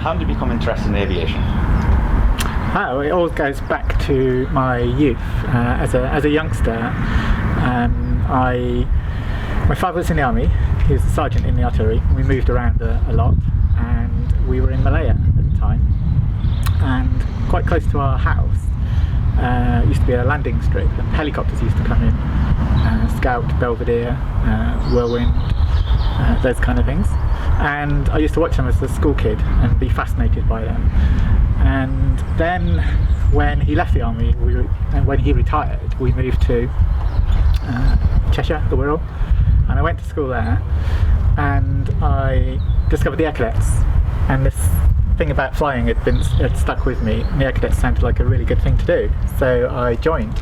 how did you become interested in aviation? Oh, it all goes back to my youth. As a youngster, my father was in the army. He was a sergeant in the artillery. We moved around a lot, and we were in Malaya at the time. And quite close to our house used to be a landing strip, and helicopters used to come in, Scout, Belvedere, Whirlwind, those kind of things. And I used to watch them as a school kid and be fascinated by them. And then when he left the army, and when he retired, we moved to Cheshire, the Wirral, and I went to school there, and I discovered the Air Cadets. And this thing about flying had stuck with me, and the Air Cadets sounded like a really good thing to do. So I joined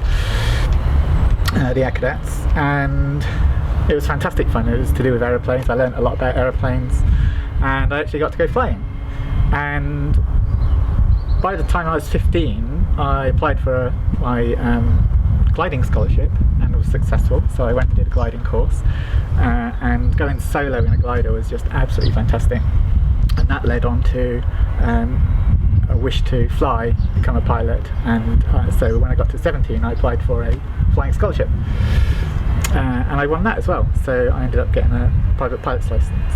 the Air Cadets, and it was fantastic fun. It was to do with aeroplanes. I learned a lot about aeroplanes, and I actually got to go flying. And by the time I was 15, I applied for my gliding scholarship and was successful. So I went and did a gliding course, and going solo in a glider was just absolutely fantastic. And that led on to a wish to fly, become a pilot. And so when I got to 17, I applied for a flying scholarship, and I won that as well. So I ended up getting a private pilot's license.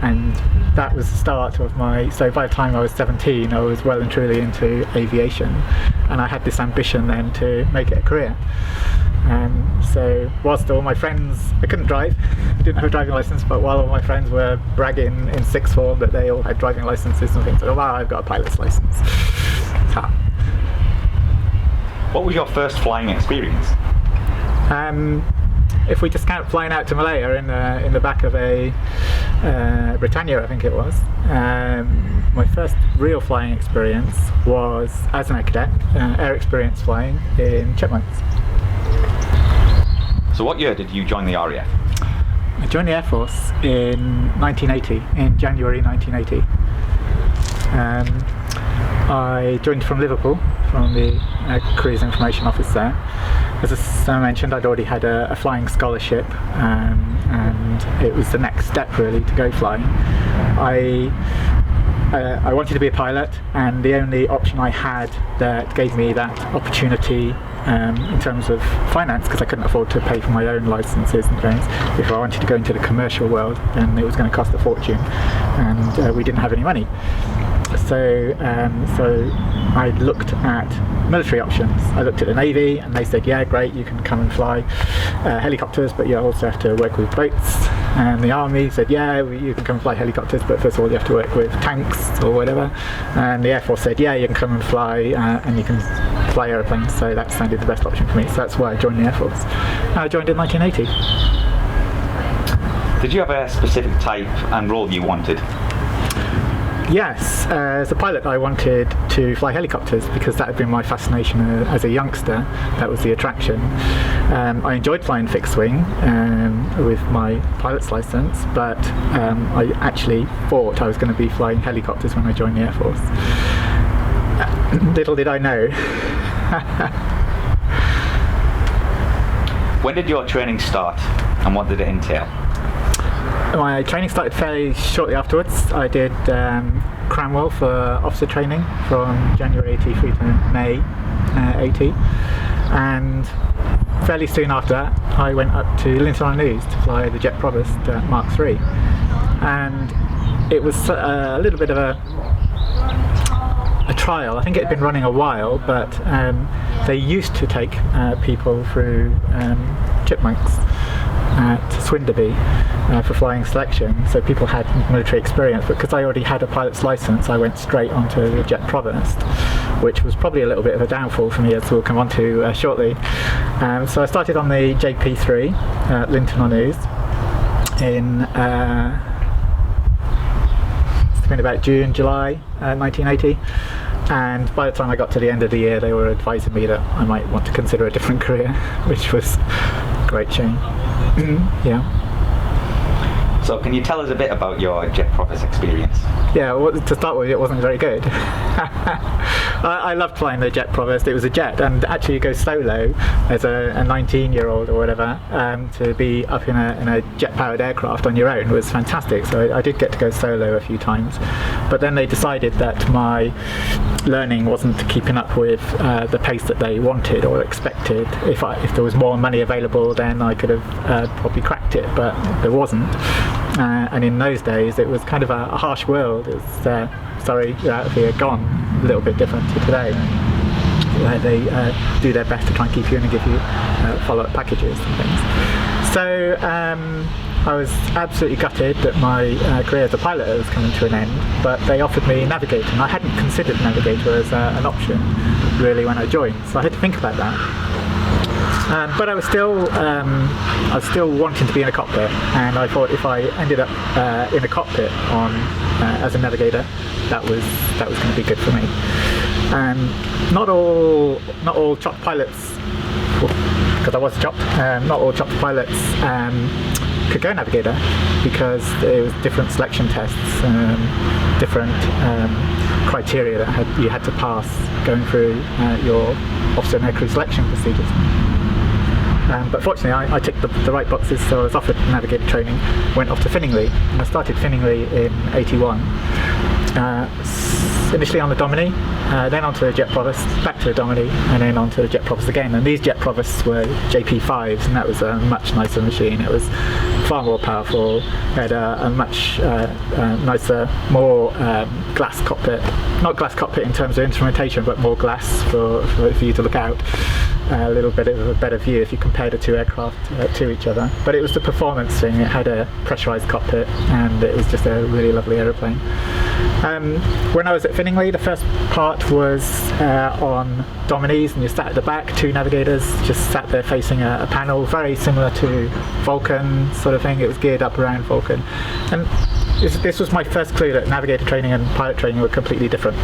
And that was the start of so by the time I was 17, I was well and truly into aviation, and I had this ambition then to make it a career. So whilst all my friends, I couldn't drive, I didn't have a driving license, but while all my friends were bragging in sixth form that they all had driving licenses and things, oh wow, I've got a pilot's license. What was your first flying experience? If we just count flying out to Malaya in the back of a Britannia, I think it was, my first real flying experience was as an air cadet, air experience flying in Chipmunks. So what year did you join the RAF? I joined the Air Force in 1980, in January 1980. I joined from Liverpool, from the Careers Information Office there. As I mentioned, I'd already had a flying scholarship, and it was the next step really to go flying. I wanted to be a pilot, and the only option I had that gave me that opportunity in terms of finance, because I couldn't afford to pay for my own licenses and things. If I wanted to go into the commercial world, then it was going to cost a fortune, and we didn't have any money. So I looked at military options. I looked at the Navy, and they said, yeah, great, you can come and fly helicopters, but you also have to work with boats. And the Army said, yeah, you can come and fly helicopters, but first of all you have to work with tanks or whatever. And the Air Force said, yeah, you can come and fly, and you can fly aeroplanes. So that sounded the best option for me. So that's why I joined the Air Force. And I joined in 1980. Did you have a specific type and role you wanted? Yes, as a pilot I wanted to fly helicopters because that had been my fascination as a youngster. That was the attraction. I enjoyed flying fixed wing with my pilot's license, but I actually thought I was going to be flying helicopters when I joined the Air Force. Little did I know. When did your training start, and what did it entail? My training started fairly shortly afterwards. I did Cranwell for officer training from January 83 to May 80, and fairly soon after that I went up to Linton-on-News to fly the Jet Provost Mark III, and it was a little bit of a trial. I think it had been running a while, but they used to take people through Chipmunks at Swinderby for flying selection, so people had military experience, but because I already had a pilot's license I went straight onto the Jet Provost, which was probably a little bit of a downfall for me, as we'll come on to shortly. So I started on the JP3 at Linton-on-News in it's been about June, July 1980, and by the time I got to the end of the year they were advising me that I might want to consider a different career, which was a great shame. Yeah. So can you tell us a bit about your jet provost experience? Yeah, well, to start with, it wasn't very good. I loved flying the jet provost. It was a jet, and actually you go solo as a 19-year-old or whatever, to be up in a jet-powered aircraft on your own was fantastic. So I did get to go solo a few times, but then they decided that my learning wasn't keeping up with the pace that they wanted or expected. If there was more money available, then I could have probably cracked it, but there wasn't. And in those days, it was kind of a harsh world. It was, sorry, you're out of here, gone. A little bit different to today. They do their best to try and keep you in and give you follow-up packages and things. So I was absolutely gutted that my career as a pilot was coming to an end, but they offered me navigator, and I hadn't considered navigator as an option really when I joined, so I had to think about that. But I was still wanting to be in a cockpit, and I thought if I ended up in a cockpit as a navigator, that was going to be good for me. Not all chopped pilots, because I was chopped. Not all chopped pilots could go navigator, because there was different selection tests, different criteria that you had to pass going through your officer and aircrew selection procedures. But fortunately I ticked the right boxes, so I was offered navigator training, went off to Finningley, and I started Finningley in 81. Initially on the Domini, then onto the jet provost, back to the Domini, and then onto the jet provost again. And these jet provosts were JP5s, and that was a much nicer machine. It was far more powerful, had a much nicer, more glass cockpit. Not glass cockpit in terms of instrumentation, but more glass for you to look out. A little bit of a better view if you compare the two aircraft to each other. But it was the performance thing. It had a pressurised cockpit, and it was just a really lovely aeroplane. When I was at Finningley, the first part was on Dominis, and you sat at the back, two navigators just sat there facing a panel, very similar to Vulcan sort of thing. It was geared up around Vulcan, and this was my first clue that navigator training and pilot training were completely different.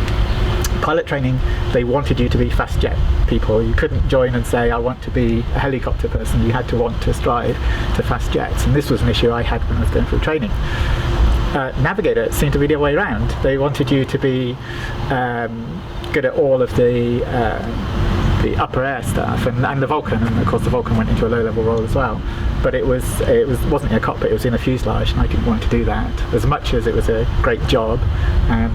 Pilot training, they wanted you to be fast jet people. You couldn't join and say, I want to be a helicopter person. You had to want to strive to fast jets, and this was an issue I had when I was going through training. Navigator seemed to be the other way around. They wanted you to be good at all of the upper air stuff and the Vulcan, and of course the Vulcan went into a low-level role as well. But it wasn't in a cockpit, it was in a fuselage, and I didn't want to do that. As much as it was a great job, and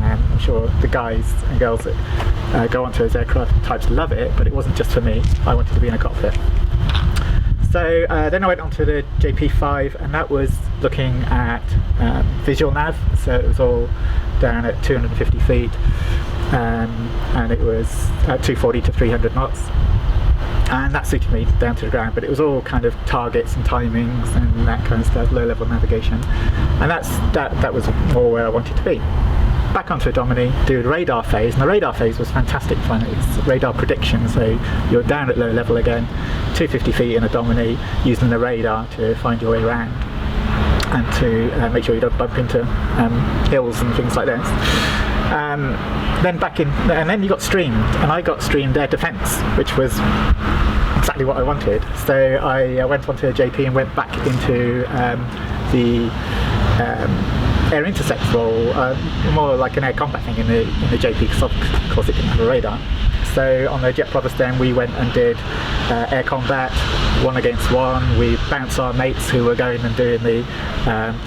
I'm sure the guys and girls that go onto those aircraft types love it, but it wasn't just for me. I wanted to be in a cockpit. So then I went on to the JP5, and that was looking at visual nav, so it was all down at 250 feet, and it was 240 to 300 knots. And that suited me down to the ground, but it was all kind of targets and timings and that kind of stuff, low-level navigation, and that was more where I wanted to be. Back onto the Domini, do the radar phase, and the radar phase was fantastic fun. It's radar prediction, so you're down at low level again, 250 feet in a Domini, using the radar to find your way around and to make sure you don't bump into hills and things like this. Then back in, and then you got streamed, and I got streamed air defence, which was exactly what I wanted. So I went onto JP and went back into the air intercept role, more like an air combat thing in the JP, because of course it didn't have a radar. So on the jet provost then we went and did air combat, 1 against 1. We bounced our mates who were going and doing the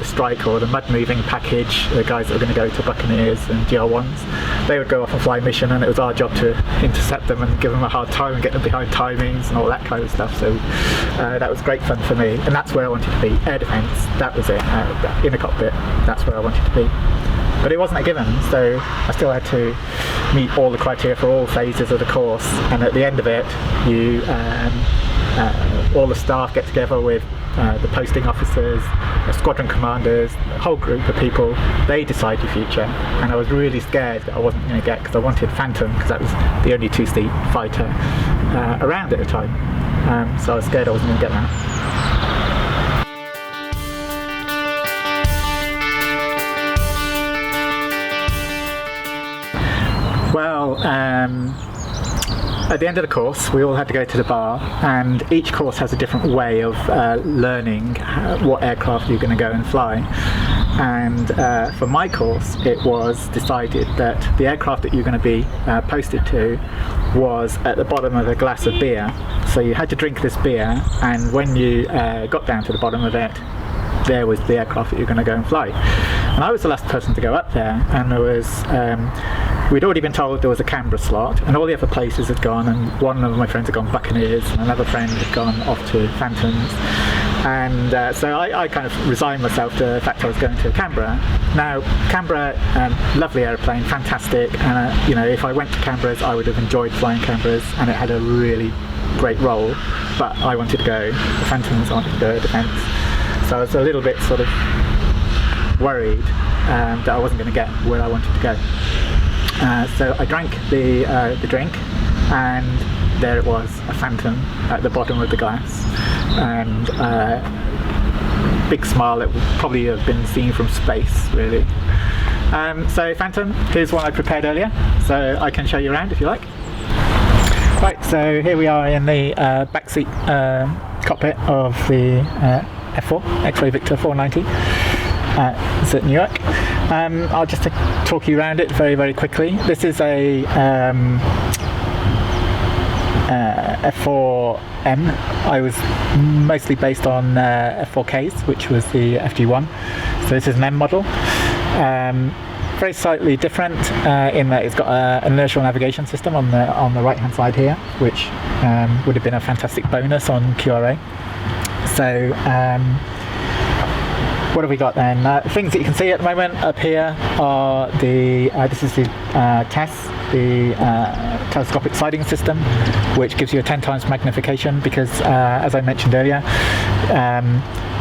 strike or the mud moving package, the guys that were going to go to Buccaneers and GR1s. They would go off and fly a mission, and it was our job to intercept them and give them a hard time and get them behind timings and all that kind of stuff. So that was great fun for me, and that's where I wanted to be. Air defence, that was it. In a cockpit, that's where I wanted to be. But it wasn't a given, so I still had to meet all the criteria for all phases of the course, and at the end of it you all the staff get together with the posting officers, the squadron commanders, a whole group of people. They decide your future, and I was really scared that I wasn't going to get, because I wanted Phantom, because that was the only two-seat fighter around at the time, so I was scared I wasn't going to get that. Well, at the end of the course, we all had to go to the bar, and each course has a different way of learning what aircraft you're going to go and fly. And for my course, it was decided that the aircraft that you're going to be posted to was at the bottom of a glass of beer. So you had to drink this beer, and when you got down to the bottom of it, there was the aircraft that you're going to go and fly. And I was the last person to go up there, and there was we'd already been told there was a Canberra slot, and all the other places had gone, and one of my friends had gone Buccaneers, and another friend had gone off to Phantoms. And so I kind of resigned myself to the fact I was going to Canberra. Now, Canberra, lovely airplane, fantastic, and you know, if I went to Canberra's, I would have enjoyed flying Canberra's, and it had a really great role, but I wanted to go the Phantoms, I wanted to go Defence. So I was a little bit sort of worried that I wasn't going to get where I wanted to go. So I drank the drink, and there it was, a Phantom at the bottom of the glass, and big smile. It would probably have been seen from space, really. So Phantom, here's one I prepared earlier, so I can show you around if you like. Right, so here we are in the backseat cockpit of the F-4, X-Ray Victor 490. It's at Newark. I'll just talk you around it very, very quickly. This is a F4M. I was mostly based on F4Ks, which was the FG1. So this is an M model. Very slightly different in that it's got an inertial navigation system on the right hand side here, which would have been a fantastic bonus on QRA. So what have we got then? Things that you can see at the moment up here are this is the TESS, the telescopic sighting system, which gives you a 10 times magnification because, as I mentioned earlier,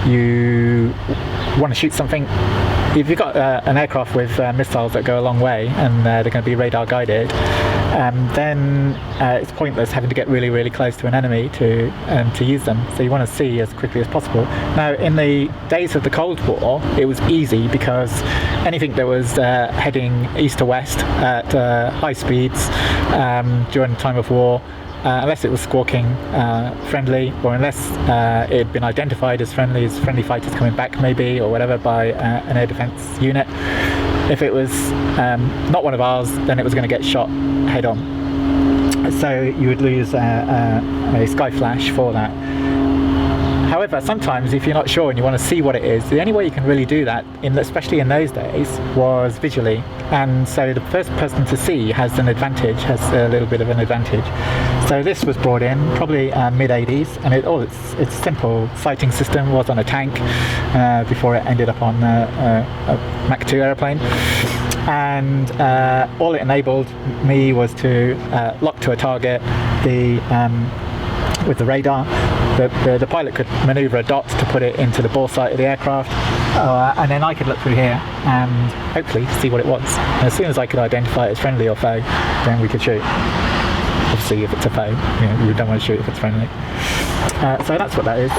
you want to shoot something. If you've got an aircraft with missiles that go a long way and they're going to be radar guided, then it's pointless having to get really, really close to an enemy to use them. So you want to see as quickly as possible. Now, in the days of the Cold War, it was easy because anything that was heading east to west at high speeds during the time of war, unless it was squawking friendly, or unless it had been identified as friendly fighters coming back maybe, or whatever, by an air defence unit. If it was not one of ours, then it was going to get shot head on. So you would lose a sky flash for that. However, sometimes if you're not sure and you want to see what it is, the only way you can really do that, especially in those days, was visually. And so the first person to see has an advantage, has a little bit of an advantage. So this was brought in probably mid-80s, and its simple sighting system was on a tank before it ended up on a Mach 2 airplane. And all it enabled me was to lock to a target with the radar. The pilot could manoeuvre a dot to put it into the bore sight of the aircraft, and then I could look through here and hopefully see what it was. And as soon as I could identify it as friendly or foe, then we could shoot. Obviously, if it's a foe, you don't want to shoot if it's friendly. So that's what that is.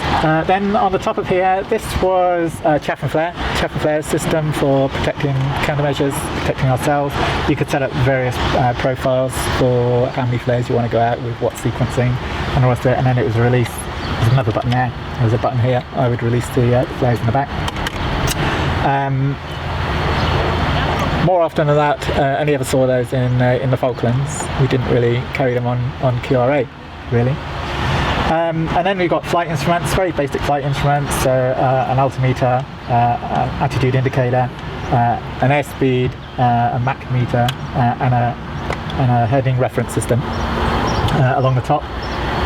Then on the top of here, this was a chaff and flare system for protecting countermeasures, protecting ourselves. You could set up various profiles for how many flares you want to go out with, what sequencing, and all of that. And then it was released. There's another button there. There's a button here. I would release the flares in the back. More often than that, only ever saw those in the Falklands. We didn't really carry them on QRA, really. And then we've got flight instruments, very basic flight instruments, so an altimeter, attitude indicator, an airspeed, a Mach meter, and a heading reference system along the top.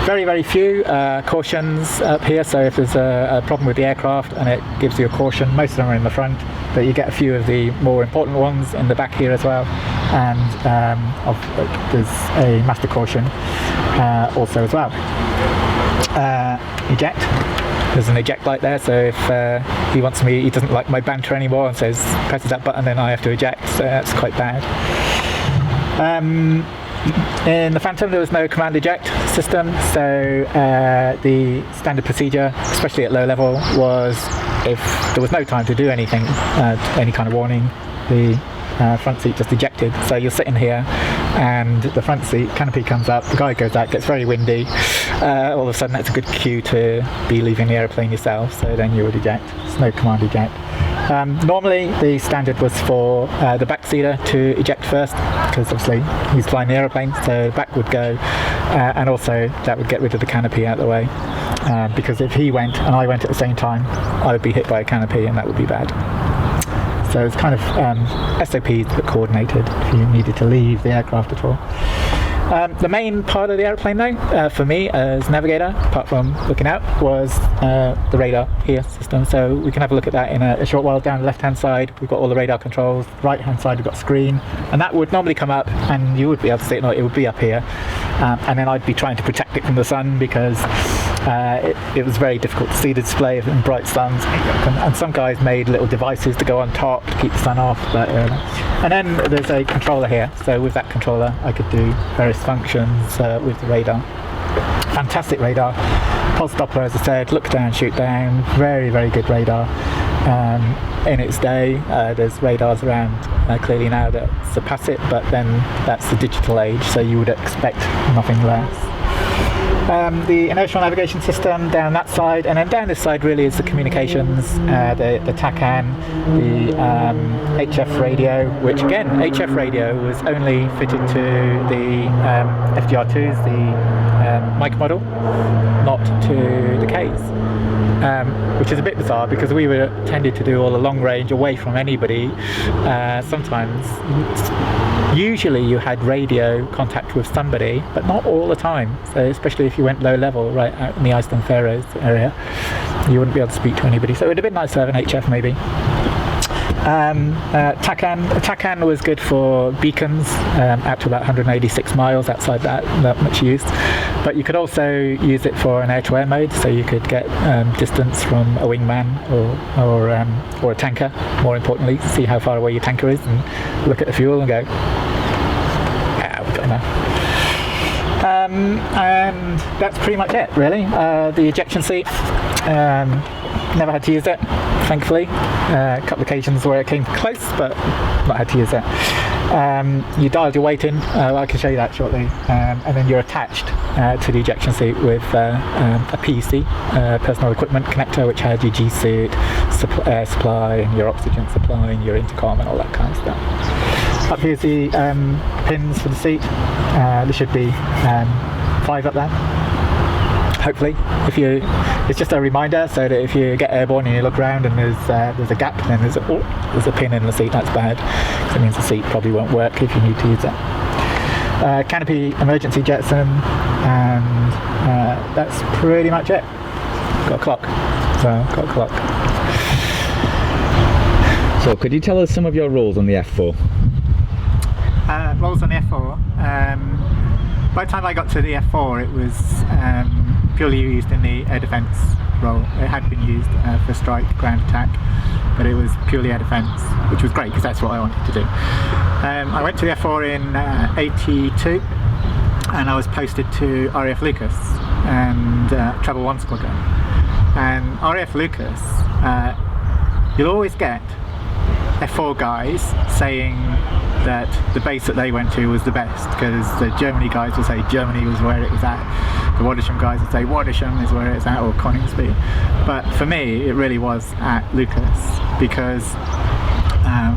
Very, very few cautions up here, so if there's a problem with the aircraft and it gives you a caution, most of them are in the front, but you get a few of the more important ones in the back here as well, and there's a master caution also as well. Eject. There's an eject light there, so if he doesn't like my banter anymore and presses that button, then I have to eject, so that's quite bad. In the Phantom there was no command eject system, so the standard procedure, especially at low level, was if there was no time to do anything, any kind of warning, the front seat just ejected. So you're sitting here and the front seat canopy comes up, the guy goes out, gets very windy, all of a sudden that's a good cue to be leaving the aeroplane yourself, so then you would eject. There's no command eject. Normally the standard was for the back seater to eject first, because obviously he's flying the aeroplane, so the back would go, and also that would get rid of the canopy out of the way, because if he went and I went at the same time, I would be hit by a canopy and that would be bad. So it's kind of SOPs but coordinated if you needed to leave the aircraft at all. The main part of the aeroplane though, for me as navigator, apart from looking out, was the radar here system. So we can have a look at that in a short while. Down the left hand side we've got all the radar controls, right hand side we've got screen, and that would normally come up and you would be able to see it, no, it would be up here, and then I'd be trying to protect it from the sun because it was very difficult to see the display in bright suns, and some guys made little devices to go on top to keep the sun off, but, and then there's a controller here, so with that controller I could do various functions with the radar. Fantastic radar, pulse Doppler as I said, look down, shoot down, very very good radar. In its day there's radars around clearly now that surpass it, but then that's the digital age, so you would expect nothing less. The inertial navigation system down that side, and then down this side really is the communications, the TACAN, the HF radio, which again, HF radio was only fitted to the FDR2s, the mic model, not to the Ks, which is a bit bizarre because we were tended to do all the long range away from anybody. Sometimes, usually you had radio contact with somebody, but not all the time. So especially if you went low level, right out in the Iceland Faroes area, you wouldn't be able to speak to anybody. So it would have been nice to have an HF maybe. TACAN was good for beacons out to about 186 miles outside that much use, but you could also use it for an air-to-air mode, so you could get distance from a wingman or a tanker, more importantly, see how far away your tanker is and look at the fuel and go, yeah, we've got enough. And that's pretty much it really. The ejection seat, never had to use it, thankfully. A couple of occasions where it came close, but not had to use it. You dialed your weight in, I can show you that shortly, and then you're attached to the ejection seat with a PEC, personal equipment connector, which had your G suit, air supply, and your oxygen supply, and your intercom, and all that kind of stuff. Up here's the pins for the seat. There should be 5 up there. Hopefully, it's just a reminder so that if you get airborne and you look around and there's a gap, then there's a pin in the seat. That's bad, because it means the seat probably won't work if you need to use it. Canopy emergency jettison, and that's pretty much it. Got a clock, So could you tell us some of your roles on the F-4? Roles on the F-4. By the time I got to the F-4, it was purely used in the air defence role. It had been used for strike, ground attack, but it was purely air defence, which was great because that's what I wanted to do. I went to the F4 in '82, and I was posted to RAF Lucas and Travel 1 Squadron. And RAF Lucas, you'll always get F4 guys saying that the base that they went to was the best, because the Germany guys will say Germany was where it was at, the Wadisham guys would say Wadisham is where it's at, or Coningsby. But for me it really was at Lucas, because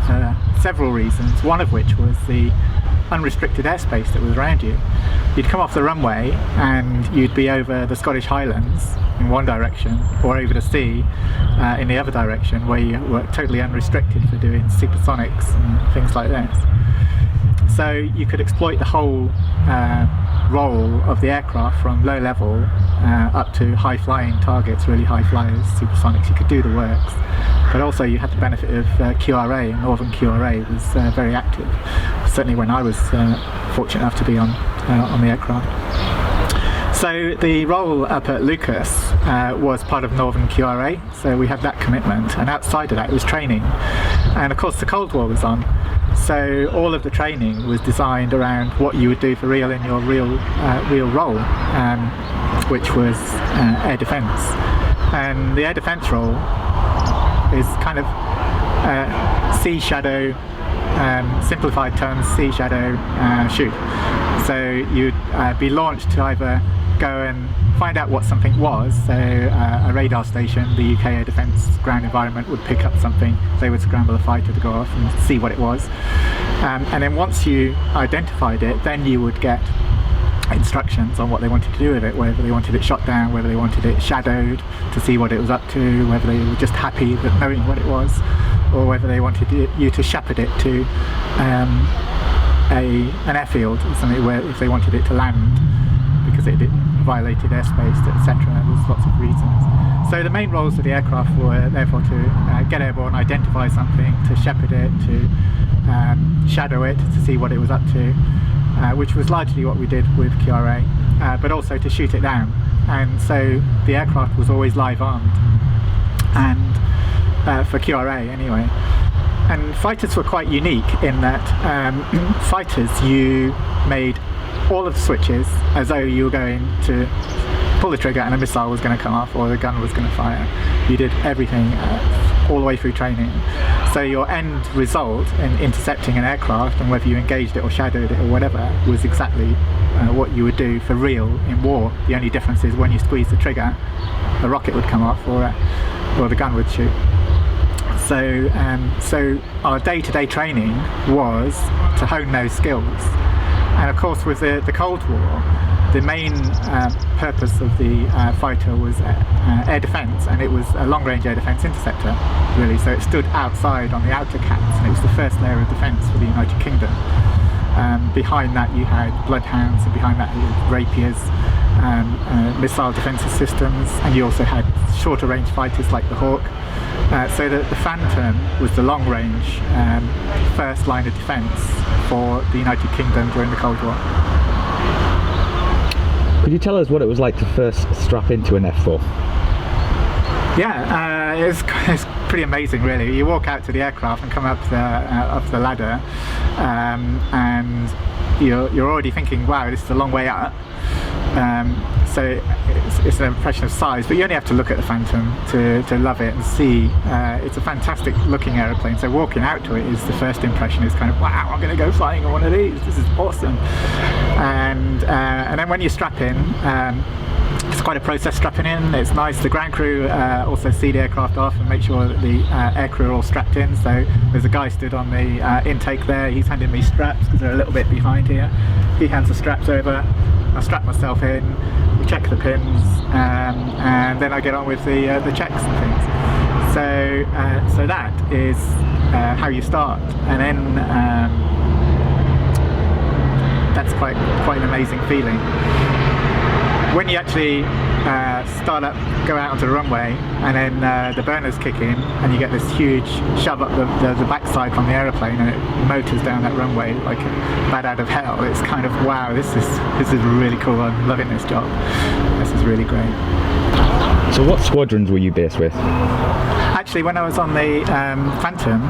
for several reasons, one of which was the unrestricted airspace that was around you. You'd come off the runway and you'd be over the Scottish Highlands in one direction, or over the sea in the other direction, where you were totally unrestricted for doing supersonics and things like this. So you could exploit the whole role of the aircraft from low level up to high flying targets, really high flyers, supersonics. You could do the works, but also you had the benefit of QRA, and Northern QRA was very active, certainly when I was fortunate enough to be on the aircraft. So the role up at Lucas was part of Northern QRA, so we had that commitment, and outside of that it was training. And of course the Cold War was on, so all of the training was designed around what you would do for real in your real role, which was air defence. And the air defence role is kind of sea shadow simplified terms, see, shadow, shoot. So you'd be launched to either go and find out what something was, so a radar station, the UK Air Defence ground environment would pick up something, they would scramble a fighter to go off and see what it was. And then once you identified it, then you would get instructions on what they wanted to do with it, whether they wanted it shot down, whether they wanted it shadowed to see what it was up to, whether they were just happy with knowing what it was, or whether they wanted you to shepherd it to an airfield or something, where if they wanted it to land because it violated airspace, etc. There's lots of reasons. So the main roles of the aircraft were therefore to get airborne, identify something, to shepherd it, to shadow it to see what it was up to, which was largely what we did with QRA, but also to shoot it down. And so the aircraft was always live armed, and for QRA anyway. And fighters were quite unique in that fighters, you made all of the switches as though you were going to pull the trigger and a missile was going to come off or the gun was going to fire. You did everything all the way through training. So your end result in intercepting an aircraft, and whether you engaged it or shadowed it or whatever, was exactly what you would do for real in war. The only difference is when you squeeze the trigger, a rocket would come off or the gun would shoot. So our day-to-day training was to hone those skills. And of course, with the Cold War, the main purpose of the fighter was air defence, and it was a long-range air defence interceptor, really. So it stood outside on the outer caps, and it was the first layer of defence for the United Kingdom. Behind that you had bloodhounds, and behind that you had rapiers, missile defensive systems, and you also had shorter range fighters like the Hawk. So the Phantom was the long range first line of defence for the United Kingdom during the Cold War. Could you tell us what it was like to first strap into an F-4? Yeah, it's pretty amazing, really. You walk out to the aircraft and come up the ladder, and you're already thinking, wow, this is a long way up. So it's an impression of size, but you only have to look at the Phantom to love it and see. It's a fantastic looking aeroplane, so walking out to it is the first impression. Is kind of, wow, I'm going to go flying on one of these, this is awesome. And then when you strap in, it's quite a process strapping in. It's nice. The ground crew also see the aircraft off and make sure that the aircrew are all strapped in. So there's a guy stood on the intake there. He's handing me straps because they're a little bit behind here. He hands the straps over. I strap myself in. We check the pins, and then I get on with the checks and things. So that is how you start, and then that's quite an amazing feeling. When you actually start up, go out onto the runway, and then the burners kick in, and you get this huge shove up the backside from the aeroplane, and it motors down that runway like a bat out of hell. It's kind of, wow, this is really cool. I'm loving this job. This is really great. So what squadrons were you based with? Actually, when I was on the Phantom,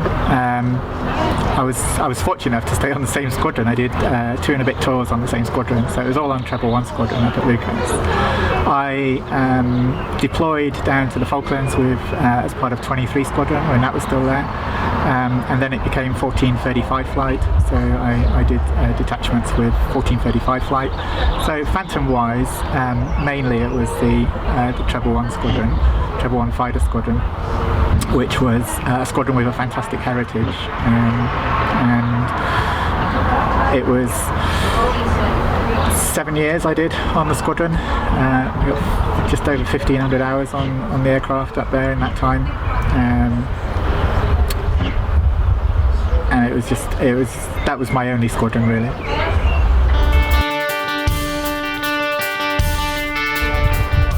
I was fortunate enough to stay on the same squadron. I did 2 and a bit tours on the same squadron, so it was all on Treble 1 Squadron up at Lucas. I deployed down to the Falklands with as part of 23 Squadron when that was still there, and then it became 1435 flight, so I did detachments with 1435 flight. So Phantom-wise, mainly it was the Treble 1 Squadron, Treble 1 Fighter Squadron, which was a squadron with a fantastic heritage, and it was 7 years I did on the squadron. We got just over 1,500 hours on the aircraft up there in that time, and that was my only squadron, really.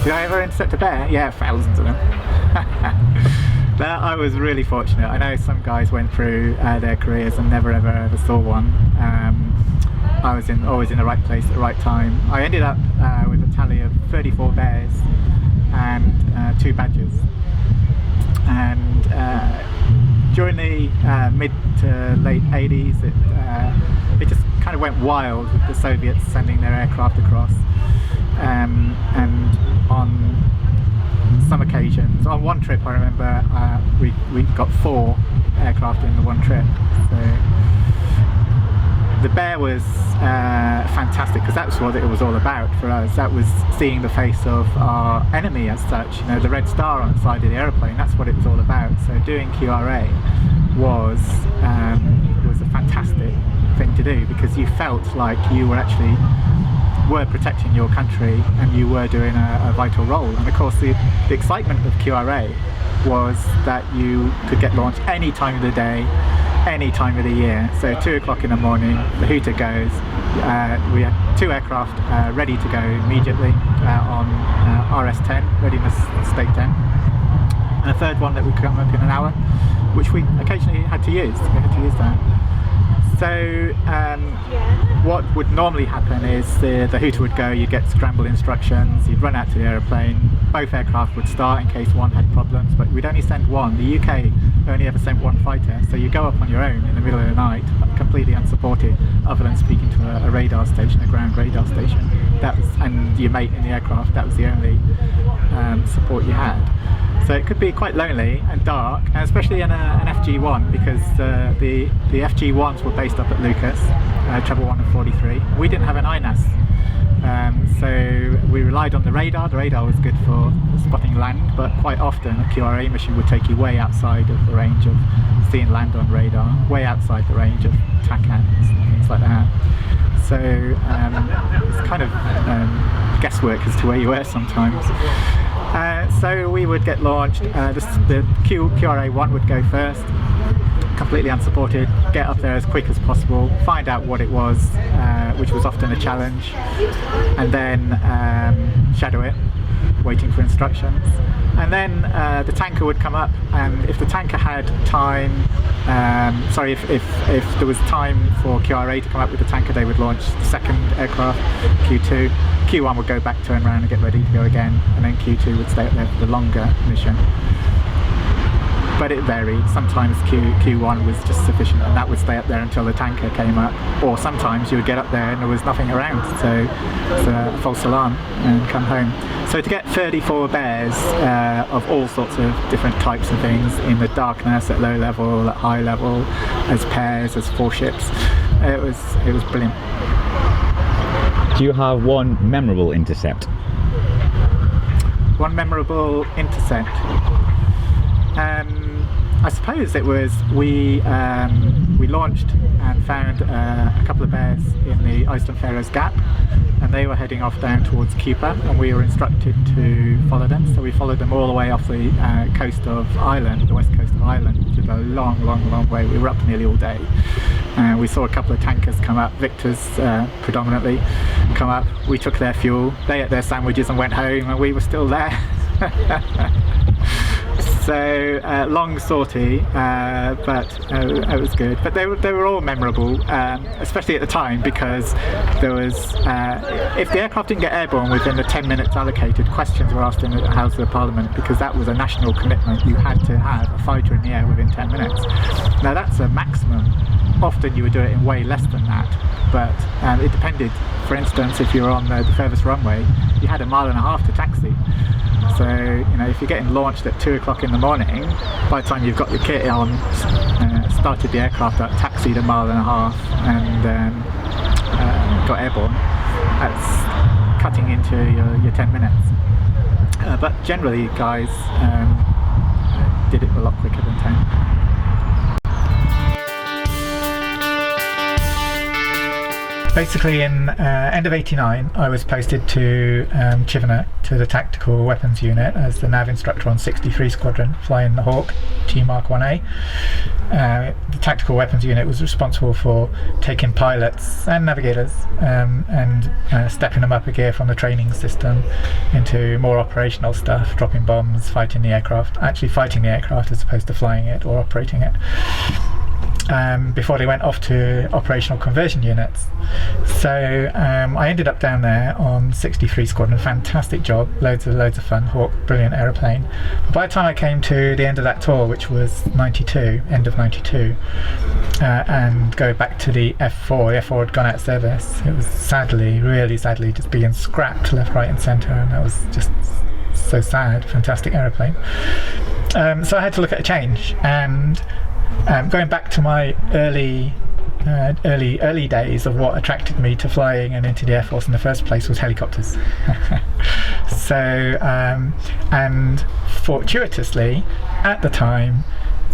Did I ever intercept a bear? Yeah, thousands of them. I was really fortunate. I know some guys went through their careers and never ever saw one. I was always in the right place at the right time. I ended up with a tally of 34 bears and 2 badgers. And during the mid to late 80s, it just kind of went wild with the Soviets sending their aircraft across. And on some occasions, on one trip I remember we got 4 aircraft in the one trip. So the bear was fantastic, because that's what it was all about for us. That was seeing the face of our enemy as such, the red star on the side of the aeroplane. That's what it was all about. So doing QRA was a fantastic thing to do, because you felt like you were protecting your country and you were doing a vital role. And of course the excitement of QRA was that you could get launched any time of the day, any time of the year. So 2 o'clock in the morning, the hooter goes. We had 2 aircraft ready to go immediately on RS-10, readiness state 10, and a third one that would come up in an hour, which we occasionally had to use. We had to use that. So what would normally happen is the hooter would go, you'd get scramble instructions, you'd run out to the aeroplane, both aircraft would start in case one had problems, but we'd only send one. The UK only ever sent one fighter, so you go up on your own in the middle of the night, completely unsupported, other than speaking to a radar station, a ground radar station. And your mate in the aircraft, that was the only support you had. So it could be quite lonely and dark, and especially in an FG1, because the FG1s were based up at Lucas, Treble 1 and 43. We didn't have an INAS, so we relied on the radar. The radar was good for spotting land, but quite often a QRA mission would take you way outside of the range of seeing land on radar, way outside the range of TACANs and things like that. So it's kind of guesswork as to where you were sometimes. So we would get launched, the QRA-1 would go first, completely unsupported, get up there as quick as possible, find out what it was, which was often a challenge, and then shadow it, waiting for instructions. And then the tanker would come up, and if the tanker had time, if there was time for QRA to come up with the tanker, they would launch the second aircraft, Q2. Q1 would go back, turn around and get ready to go again, and then Q2 would stay up there for the longer mission. But it varied. Sometimes Q1 was just sufficient, and that would stay up there until the tanker came up, or sometimes you would get up there and there was nothing around, so it's a false alarm and come home. So to get 34 bears of all sorts of different types of things, in the darkness, at low level, at high level, as pairs, as 4 ships, it was brilliant. Do you have one memorable intercept? One memorable intercept. I suppose it was we launched and found a couple of bears in the Iceland Faroes Gap, and they were heading off down towards Cuba, and we were instructed to follow them. So we followed them all the way off the coast of Ireland, the west coast of Ireland, which is a long way. We were up nearly all day. We saw a couple of tankers come up, Victors predominantly, come up. We took their fuel, they ate their sandwiches and went home, and we were still there. So long sortie, but it was good. But they were all memorable, especially at the time, because there was if the aircraft didn't get airborne within the 10 minutes allocated, questions were asked in the House of Parliament, because that was a national commitment. You had to have a fighter in the air within 10 minutes. Now that's a maximum. Often you would do it in way less than that, but it depended. For instance, if you were on the furthest runway, you had 1.5 miles to taxi. So, if you're getting launched at 2 o'clock in the morning, by the time you've got your kit on, started the aircraft up, taxied 1.5 miles, and got airborne, that's cutting into your 10 minutes. But generally, guys did it a lot quicker than 10. Basically, in end of '89, I was posted to Chivener, to the Tactical Weapons Unit, as the nav instructor on 63 Squadron, flying the Hawk G Mark 1A. The Tactical Weapons Unit was responsible for taking pilots and navigators and stepping them up a gear from the training system into more operational stuff, dropping bombs, fighting the aircraft, actually fighting the aircraft as opposed to flying it or operating it. Before they went off to operational conversion units. So I ended up down there on 63 Squadron, fantastic job, loads of fun, Hawk, brilliant aeroplane. But by the time I came to the end of that tour, which was 92, end of 92, and go back to the F-4, the F-4 had gone out of service. It was really sadly, just being scrapped left, right and centre, and that was just so sad, fantastic aeroplane. So I had to look at a change, and going back to my early early days of what attracted me to flying and into the Air Force in the first place was helicopters. So, and fortuitously, at the time,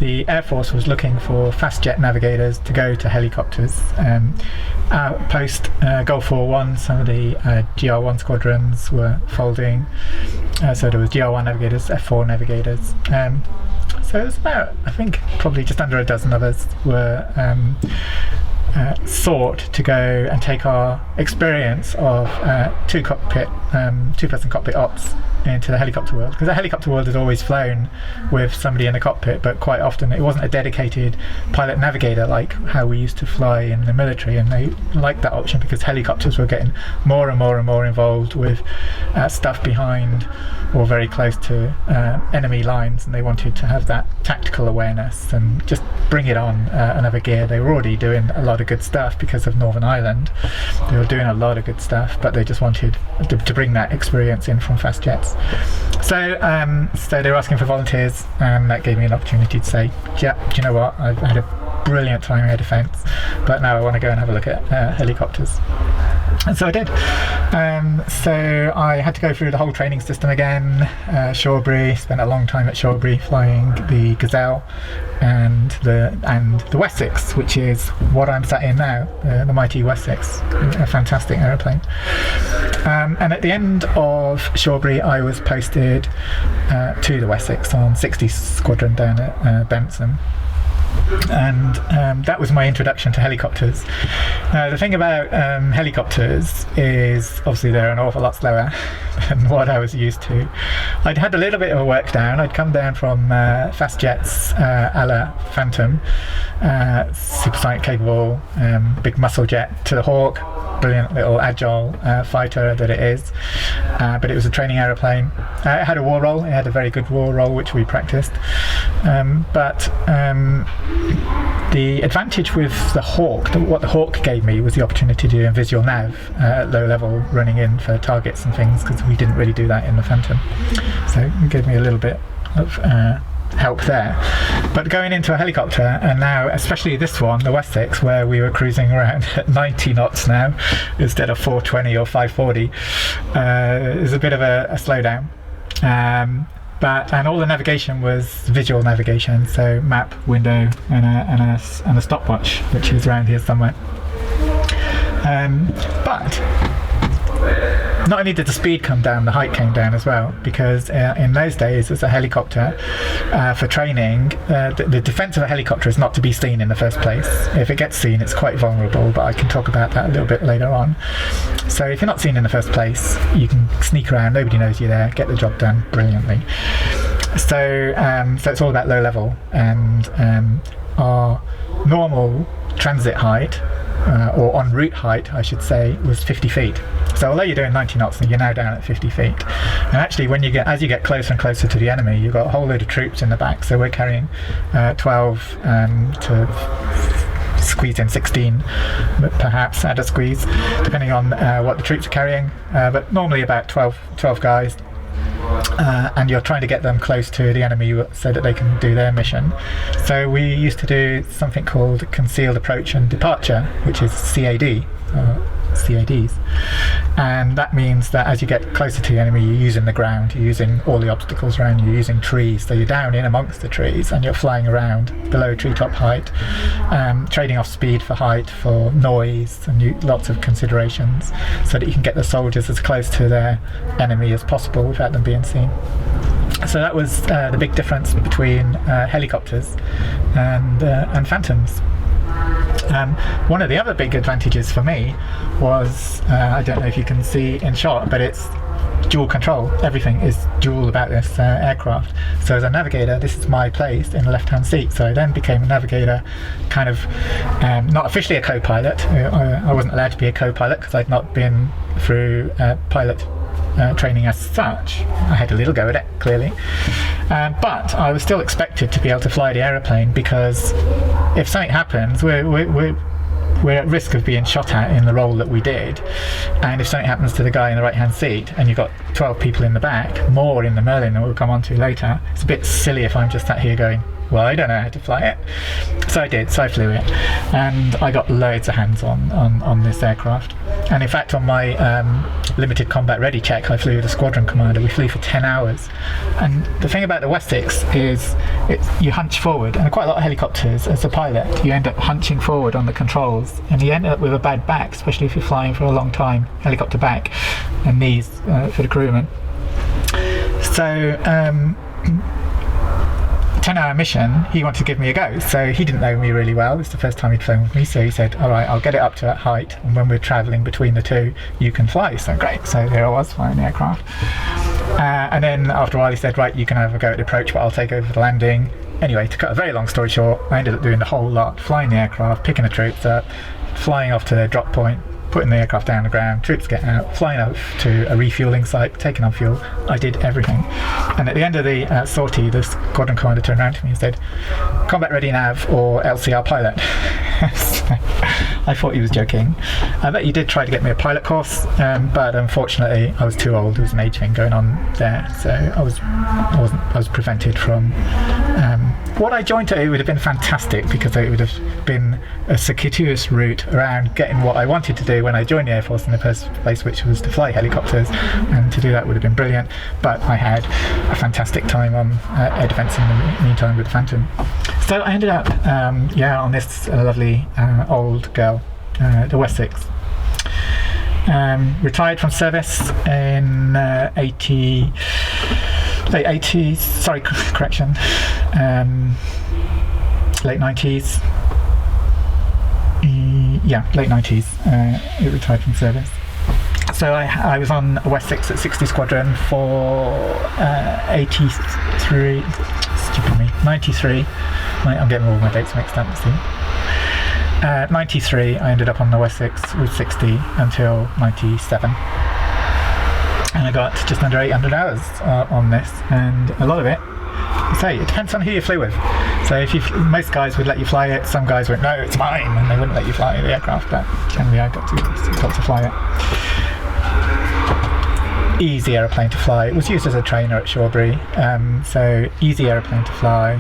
the Air Force was looking for fast jet navigators to go to helicopters. Post Gulf War One, some of the GR1 squadrons were folding, so there was GR1 navigators, F-4 navigators. So it was about, I think, probably just under a dozen of us were sought to go and take our experience of two-person cockpit ops into the helicopter world, because the helicopter world had always flown with somebody in the cockpit, but quite often it wasn't a dedicated pilot navigator like how we used to fly in the military, and they liked that option because helicopters were getting more and more and more involved with stuff behind or very close to enemy lines, and they wanted to have that tactical awareness and just bring it on another gear. They were already doing a lot of good stuff because of Northern Ireland. They were doing a lot of good stuff, but they just wanted to bring that experience in from fast jets. So they were asking for volunteers, and that gave me an opportunity to say, yeah, do you know what, I've had a brilliant time air defence, but now I want to go and have a look at helicopters. And so I did. So I had to go through the whole training system again. Shawbury, spent a long time at Shawbury flying the Gazelle and the Wessex, which is what I'm sat in now, the mighty Wessex, a fantastic aeroplane. And at the end of Shawbury, I was posted to the Wessex on 60 Squadron down at Benson. And that was my introduction to helicopters. The thing about helicopters is obviously they're an awful lot slower than what I was used to. I'd had a little bit of a work down. I'd come down from fast jets a la Phantom, supersonic capable, big muscle jet, to the Hawk, brilliant little agile fighter that it is, but it was a training aeroplane. It had a war roll, it had a very good war roll which we practiced, but the advantage with the Hawk, what the Hawk gave me, was the opportunity to do visual nav at low level, running in for targets and things, because we didn't really do that in the Phantom. So it gave me a little bit of help there. But going into a helicopter, and now especially this one, the Wessex, where we were cruising around at 90 knots now instead of 420 or 540, is a bit of a slowdown. And all the navigation was visual navigation, so map, window, and a stopwatch, which is around here somewhere. But not only did the speed come down, the height came down as well, because in those days, as a helicopter, for training, the defence of a helicopter is not to be seen in the first place. If it gets seen, it's quite vulnerable, but I can talk about that a little bit later on. So if you're not seen in the first place, you can sneak around, nobody knows you're there, get the job done brilliantly. So it's all about low level, and our normal transit height, or en route height I should say, was 50 feet. So although you're doing 90 knots, you're now down at 50 feet. And actually as you get closer and closer to the enemy, you've got a whole load of troops in the back, so we're carrying 12 to squeeze in 16 perhaps at a squeeze, depending on what the troops are carrying, but normally about 12 guys. And you're trying to get them close to the enemy so that they can do their mission. So we used to do something called concealed approach and departure, which is CAD, CADs, and that means that as you get closer to the enemy, you're using the ground, you're using all the obstacles around you, you're using trees, so you're down in amongst the trees and you're flying around below treetop height, trading off speed for height, for noise, and lots of considerations, so that you can get the soldiers as close to their enemy as possible without them being seen. So that was the big difference between helicopters and Phantoms. One of the other big advantages for me was, I don't know if you can see in shot, but it's dual control. Everything is dual about this aircraft. So as a navigator, this is my place in the left-hand seat. So I then became a navigator, kind of not officially a co-pilot. I wasn't allowed to be a co-pilot because I'd not been through pilot training as such. I had a little go at it, clearly, but I was still expected to be able to fly the aeroplane, because if something happens, we're at risk of being shot at in the role that we did, and if something happens to the guy in the right hand seat and you've got 12 people in the back, more in the Merlin that we'll come on to later, it's a bit silly if I'm just sat here going, well, I don't know how to fly it. So I did, so I flew it. And I got loads of hands on this aircraft. And in fact, on my limited combat ready check, I flew with a squadron commander. We flew for 10 hours. And the thing about the Wessex is you hunch forward, and quite a lot of helicopters, as a pilot, you end up hunching forward on the controls, and you end up with a bad back, especially if you're flying for a long time, helicopter back, and knees for the crewman. So 10-hour mission, he wanted to give me a go. So he didn't know me really well. It's the first time he'd flown with me. So he said, all right, I'll get it up to that height, and when we're traveling between the two, you can fly. So great. So there I was flying the aircraft. And then after a while he said, right, you can have a go at the approach, but I'll take over the landing. Anyway, to cut a very long story short, I ended up doing the whole lot, flying the aircraft, picking the troops up, flying off to their drop point, putting the aircraft down on the ground, troops getting out, flying out to a refueling site, taking on fuel. I did everything. And at the end of the sortie, the squadron commander turned around to me and said, combat ready nav or LCR pilot. I thought he was joking. I bet he did try to get me a pilot course, but unfortunately I was too old. There was an age thing going on there, so I was prevented from. What I joined it would have been fantastic, because it would have been a circuitous route around getting what I wanted to do when I joined the Air Force in the first place, which was to fly helicopters, and to do that would have been brilliant. But I had a fantastic time on air defence in the meantime with the Phantom. So I ended up, on this lovely old girl, the Wessex. Retired from service in late 80s, sorry, correction, late 90s. Late 90s, it retired from service. So I was on Wessex at 60 Squadron for 83, stupid me, 93. I'm getting all my dates mixed up, see. 93, I ended up on the Wessex with 60 until 97. And I got just under 800 hours on this, and a lot of it, it depends on who you flew with. So most guys would let you fly it, some guys went, no, it's mine, and they wouldn't let you fly the aircraft, but generally I got to fly it. Easy aeroplane to fly. It was used as a trainer at Shawbury, so easy aeroplane to fly.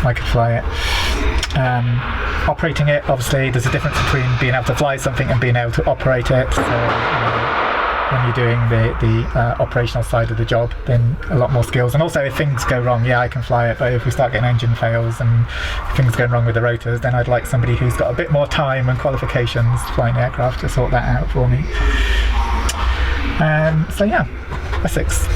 I could fly it. Operating it, obviously, there's a difference between being able to fly something and being able to operate it. So, when you're doing the operational side of the job, then a lot more skills. And also, if things go wrong, I can fly it, but if we start getting engine fails and things going wrong with the rotors, then I'd like somebody who's got a bit more time and qualifications flying the aircraft to sort that out for me. Wessex.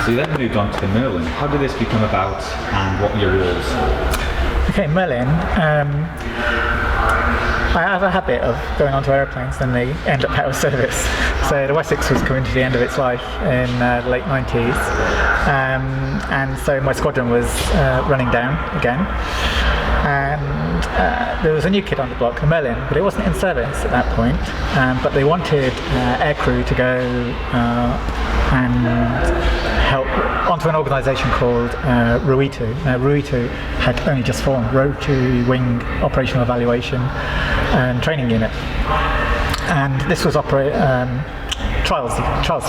So you then moved on to the Merlin. How did this become about, and what were your roles? Okay, Merlin. I have a habit of going onto aeroplanes and they end up out of service. So the Wessex was coming to the end of its life in the late 90s. And so my squadron was running down again. And there was a new kid on the block, the Merlin, but it wasn't in service at that point. But they wanted Aircrew to go and help onto an organisation called RUITU. Now RUITU had only just formed, Rotary Wing Operational Evaluation and Training Unit, and this was trials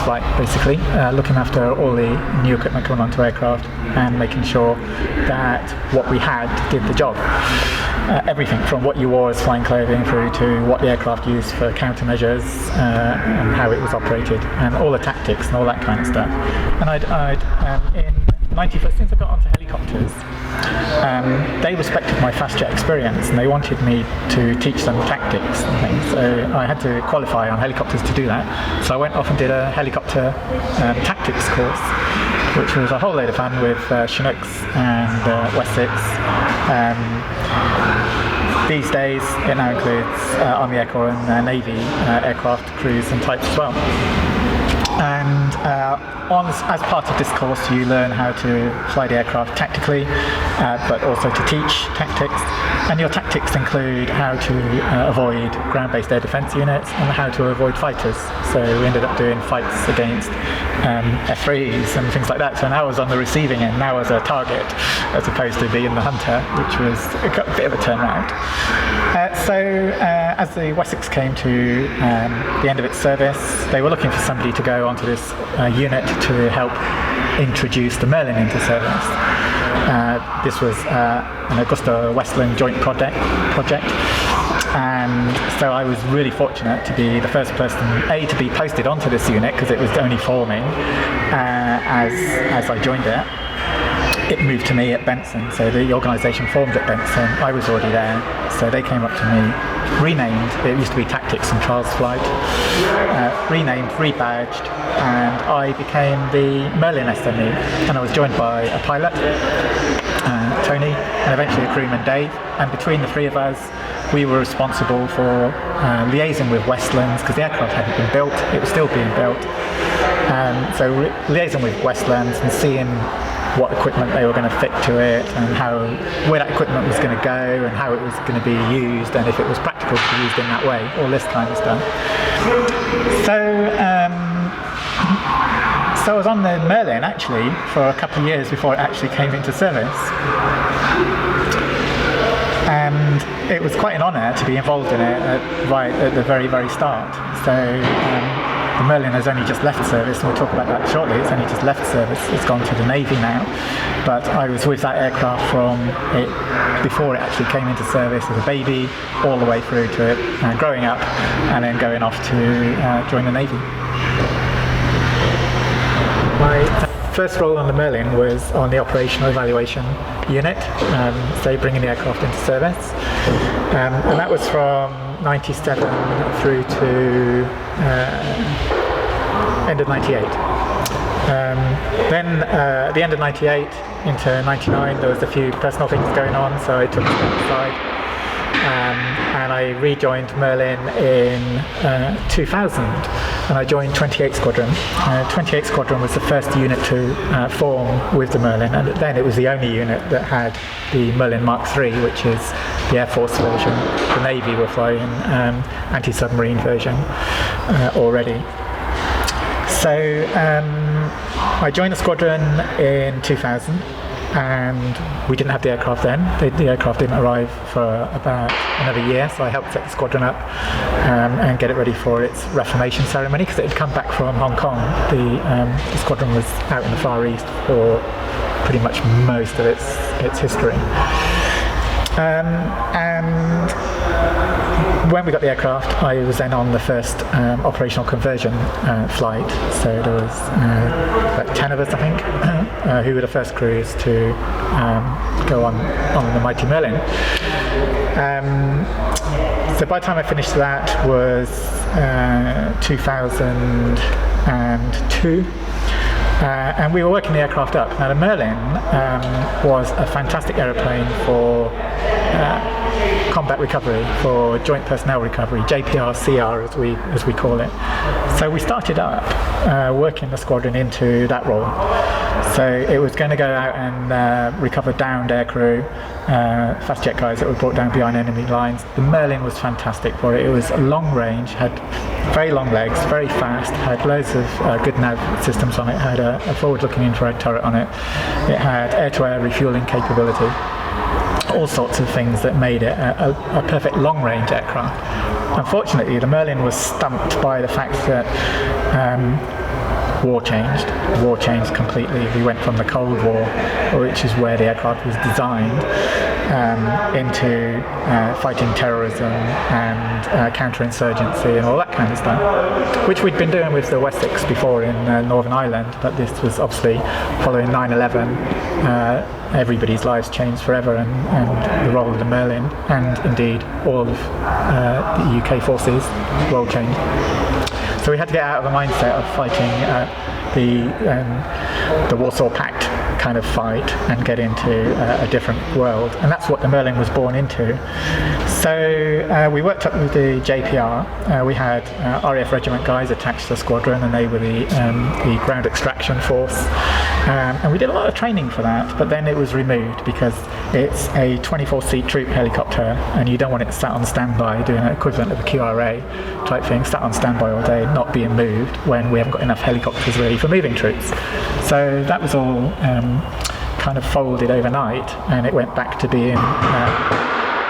flight, basically, looking after all the new equipment coming onto aircraft and making sure that what we had did the job. Everything from what you wore as flying clothing through to what the aircraft used for countermeasures and how it was operated, and all the tactics and all that kind of stuff. And in 91st, since I got onto helicopters, they respected my fast jet experience and they wanted me to teach them tactics and things. So I had to qualify on helicopters to do that. So I went off and did a helicopter tactics course, which was a whole load of fun with Chinooks and Wessex. These days it now includes Army Air Corps and Navy aircraft crews and types as well. And as part of this course you learn how to fly the aircraft tactically, but also to teach tactics. And your tactics include how to avoid ground-based air defence units and how to avoid fighters. So we ended up doing fights against F-4s and things like that. So now I was on the receiving end, now as a target, as opposed to being the hunter, which was a bit of a turnaround. As the Wessex came to the end of its service, they were looking for somebody to go onto this unit to help introduce the Merlin into service. This was an AgustaWestland joint project, and so I was really fortunate to be the first person to be posted onto this unit, because it was only forming as I joined it. It moved to me at Benson, so the organisation formed at Benson. I was already there, so they came up to me, renamed, it used to be Tactics and Trials Flight, renamed, rebadged, and I became the Merlin SME, and I was joined by a pilot, Tony, and eventually a crewman, Dave, and between the three of us we were responsible for liaising with Westlands, because the aircraft hadn't been built, it was still being built, so liaising with Westlands and seeing what equipment they were going to fit to it, and where that equipment was going to go, and how it was going to be used, and if it was practical to be used in that way, all this kind of stuff. So I was on the Merlin actually for a couple of years before it actually came into service, and it was quite an honour to be involved in it right at the very, very start. So the Merlin has only just left service, and we'll talk about that shortly. It's only just left service, it's gone to the Navy now, but I was with that aircraft from it before it actually came into service as a baby, all the way through to it growing up, and then going off to join the Navy. My first role on the Merlin was on the operational evaluation unit, so bringing the aircraft into service, and that was from 97 through to end of 98. Then at the end of 98 into 99 there was a few personal things going on, so I took a step aside, and I rejoined Merlin in 2000, and I joined 28 Squadron. 28 Squadron was the first unit to form with the Merlin, and then it was the only unit that had the Merlin Mark III, which is the Air Force version. The Navy were flying anti-submarine version already. So I joined the squadron in 2000, and we didn't have the aircraft then. The aircraft didn't arrive for about another year, so I helped set the squadron up and get it ready for its reformation ceremony, because it had come back from Hong Kong. The squadron was out in the Far East for pretty much most of its history. And when we got the aircraft, I was then on the first operational conversion flight. So there was about 10 of us, I think, who were the first crews to go on the mighty Merlin. So by the time I finished that was 2002. And we were working the aircraft up. Now the Merlin was a fantastic aeroplane for combat recovery, for joint personnel recovery, JPR, CR as we call it. So we started up working the squadron into that role. So it was going to go out and recover downed aircrew, fast jet guys that were brought down behind enemy lines. The Merlin was fantastic for it. It was long range, had very long legs, very fast, had loads of good nav systems on it, had a forward-looking infrared turret on it. It had air-to-air refueling capability, all sorts of things that made it a perfect long-range aircraft. Unfortunately, the Merlin was stumped by the fact that war changed completely. We went from the Cold War, which is where the aircraft was designed, into fighting terrorism and counterinsurgency and all that kind of stuff, which we'd been doing with the Wessex before in Northern Ireland, but this was obviously following 9/11. Everybody's lives changed forever, and the role of the Merlin, and indeed all of the UK forces, role changed. So we had to get out of the mindset of fighting the Warsaw Pact kind of fight and get into a different world, and that's what the Merlin was born into. So we worked up with the JPR. We had RAF regiment guys attached to the squadron, and they were the ground extraction force, and we did a lot of training for that, but then it was removed because it's a 24-seat troop helicopter, and you don't want it sat on standby doing an equivalent of a QRA type thing, sat on standby all day not being moved when we haven't got enough helicopters ready for moving troops. So that was all kind of folded overnight, and it went back to being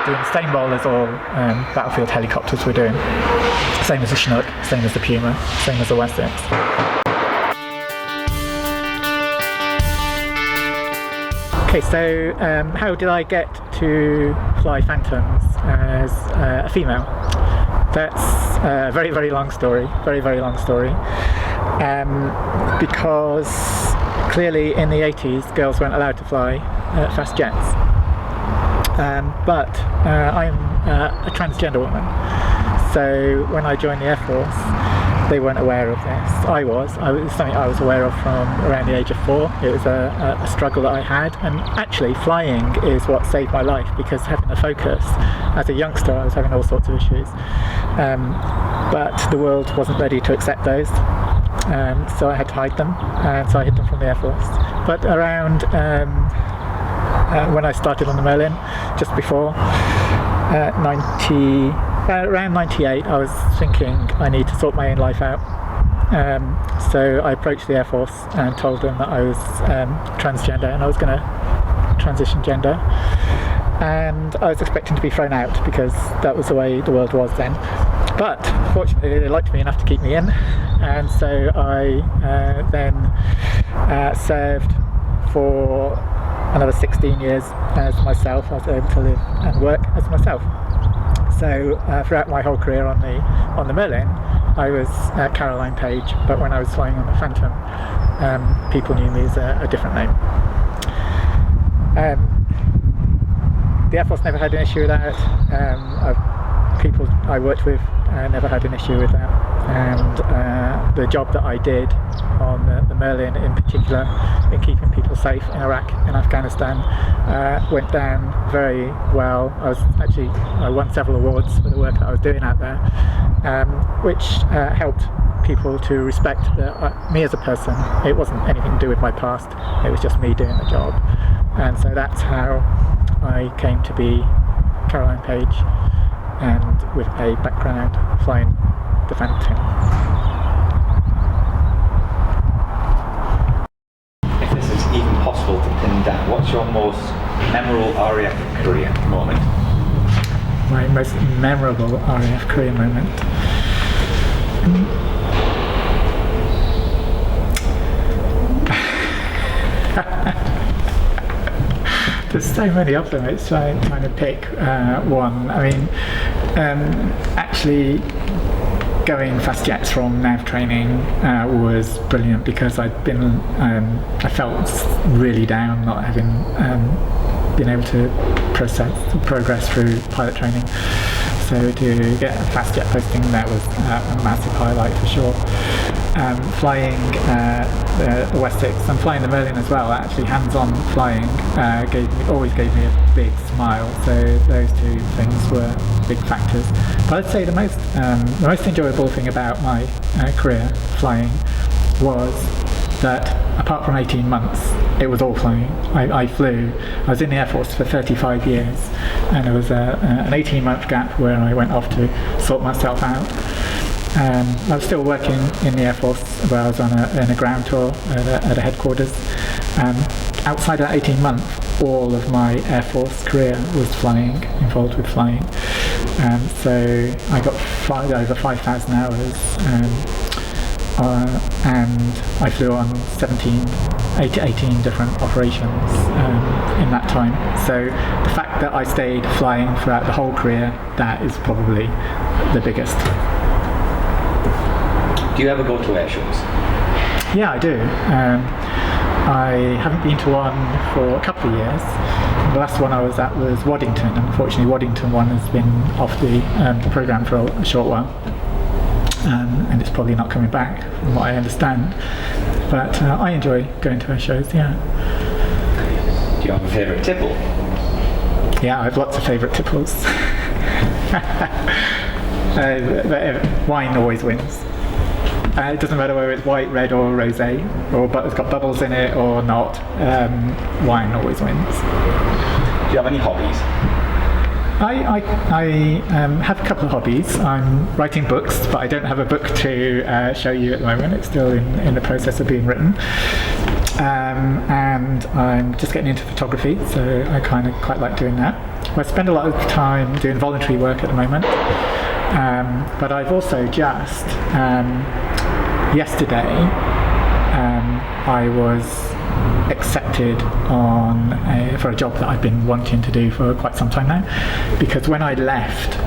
doing the same role as all battlefield helicopters were doing. Same as the Chinook, same as the Puma, same as the Wessex. Okay, so how did I get to fly Phantoms as a female? That's a very, very long story, very long story. Because clearly in the 80s girls weren't allowed to fly fast jets. But I'm a transgender woman, so when I joined the Air Force they weren't aware of this. It was something I was aware of from around the age of 4. It was a struggle that I had, and actually flying is what saved my life, because having a focus as a youngster I was having all sorts of issues, but the world wasn't ready to accept those. So I had to hide them, and so I hid them from the Air Force. But around when I started on the Merlin, just before around 98, I was thinking I need to sort my own life out. So I approached the Air Force and told them that I was transgender and I was going to transition gender. And I was expecting to be thrown out because that was the way the world was then. But fortunately they liked me enough to keep me in, and so I then served for another 16 years as myself. I was able to live and work as myself. So throughout my whole career on the Merlin, I was Caroline Paige, but when I was flying on the Phantom, people knew me as a different name. The Air Force never had an issue with that. People I worked with never had an issue with that, and the job that I did on the Merlin in particular in keeping people safe in Iraq and Afghanistan went down very well. I won several awards for the work that I was doing out there, which helped people to respect me as a person. It wasn't anything to do with my past, it was just me doing the job, and so that's how I came to be Caroline Paige, and with a background flying the Phantom. If this is even possible to pin down, what's your most memorable RAF career moment? My most memorable RAF career moment? There's so many of them, it's trying to pick one. I mean, actually going fast jets from nav training was brilliant, because I felt really down not having been able to progress through pilot training. So to get a fast jet posting, that was a massive highlight for sure. Flying the Wessex and flying the Merlin as well, actually hands-on flying always gave me a big smile, so those two things were big factors. But I'd say the most enjoyable thing about my career flying was that apart from 18 months, it was all flying. I was in the Air Force for 35 years, and there was an 18-month gap where I went off to sort myself out. I was still working in the Air Force, where I was on a ground tour at a headquarters. Outside that 18 months, all of my Air Force career was flying, involved with flying. So I got over 5,000 hours, and I flew on 18 different operations in that time. So the fact that I stayed flying throughout the whole career, that is probably the biggest. Do you ever go to air shows? Yeah, I do. I haven't been to one for a couple of years. The last one I was at was Waddington. Unfortunately, Waddington one has been off the programme for a short while. And it's probably not coming back, from what I understand. But I enjoy going to air shows, yeah. Do you have a favourite tipple? Yeah, I have lots of favourite tipples. Wine always wins. It doesn't matter whether it's white, red or rosé, or it's got bubbles in it or not, wine always wins. Do you have any hobbies? I have a couple of hobbies. I'm writing books, but I don't have a book to show you at the moment. It's still in the process of being written. And I'm just getting into photography, so I kind of quite like doing that. Well, I spend a lot of time doing voluntary work at the moment, but I've also just, yesterday, I was accepted for a job that I've been wanting to do for quite some time now, because when I left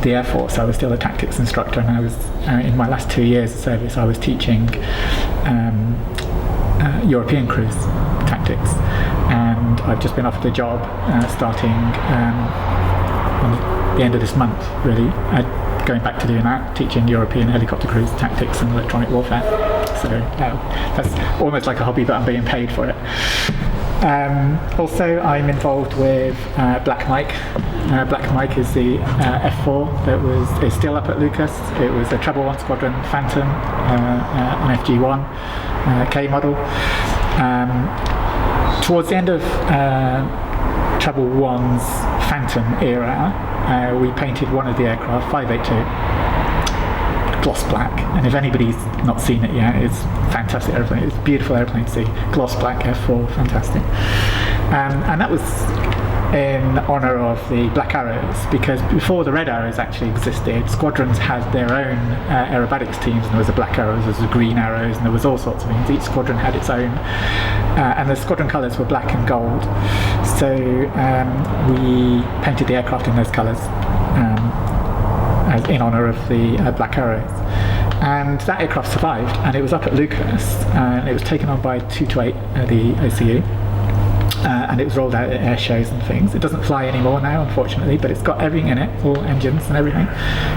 the Air Force I was still a tactics instructor, and I was in my last 2 years of service I was teaching European cruise tactics, and I've just been offered a job starting on the end of this month, really, going back to doing that, teaching European helicopter cruise tactics and electronic warfare. So that's almost like a hobby, but I'm being paid for it. Also, I'm involved with Black Mike. Black Mike is the F-4 that is still up at Lucas. It was a Treble 1 Squadron Phantom, an FG1 K model. Towards the end of Treble 1's Phantom era, we painted one of the aircraft, 582, gloss black, and if anybody's not seen it yet, it's a fantastic airplane. It's a beautiful airplane to see. Gloss black F4, fantastic. And that was in honour of the Black Arrows, because before the Red Arrows actually existed, squadrons had their own aerobatics teams, and there was the Black Arrows, there was the Green Arrows, and there was all sorts of things. Each squadron had its own, and the squadron colours were black and gold. So we painted the aircraft in those colours in honour of the Black Arrows. And that aircraft survived, and it was up at Lucas, and it was taken on by 228, the OCU. And it was rolled out at air shows and things. It doesn't fly anymore now, unfortunately, but it's got everything in it, all engines and everything,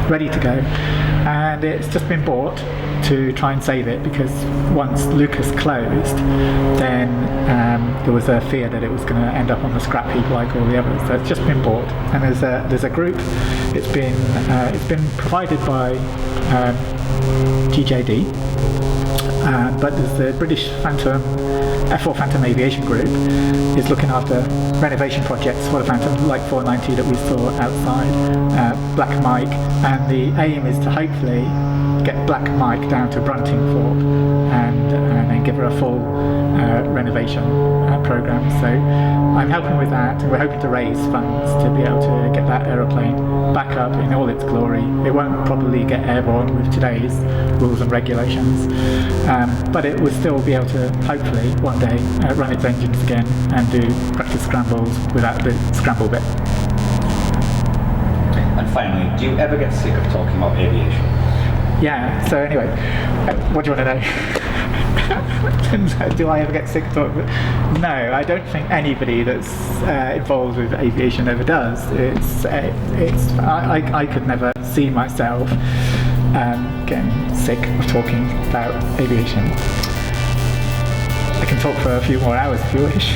ready to go. And it's just been bought to try and save it, because once Lucas closed, then there was a fear that it was going to end up on the scrap heap like all the others. So it's just been bought, and there's a group. It's been provided by GJD, but there's the British Phantom. F4 Phantom Aviation Group is looking after renovation projects for the Phantom, like 490 that we saw outside, Black Mike, and the aim is to hopefully get Black Mike down to Bruntingthorpe and then give her a full renovation programme. So I'm helping with that, and we're hoping to raise funds to be able to get that aeroplane back up in all its glory. It won't probably get airborne with today's rules and regulations, but it will still be able to hopefully one day run its engines again and do practice scrambles without the scramble bit. And finally, do you ever get sick of talking about aviation? Yeah, so anyway, what do you want to know? Do I ever get sick of talking? No, I don't think anybody that's involved with aviation ever does. I could never see myself getting sick of talking about aviation. I can talk for a few more hours if you wish.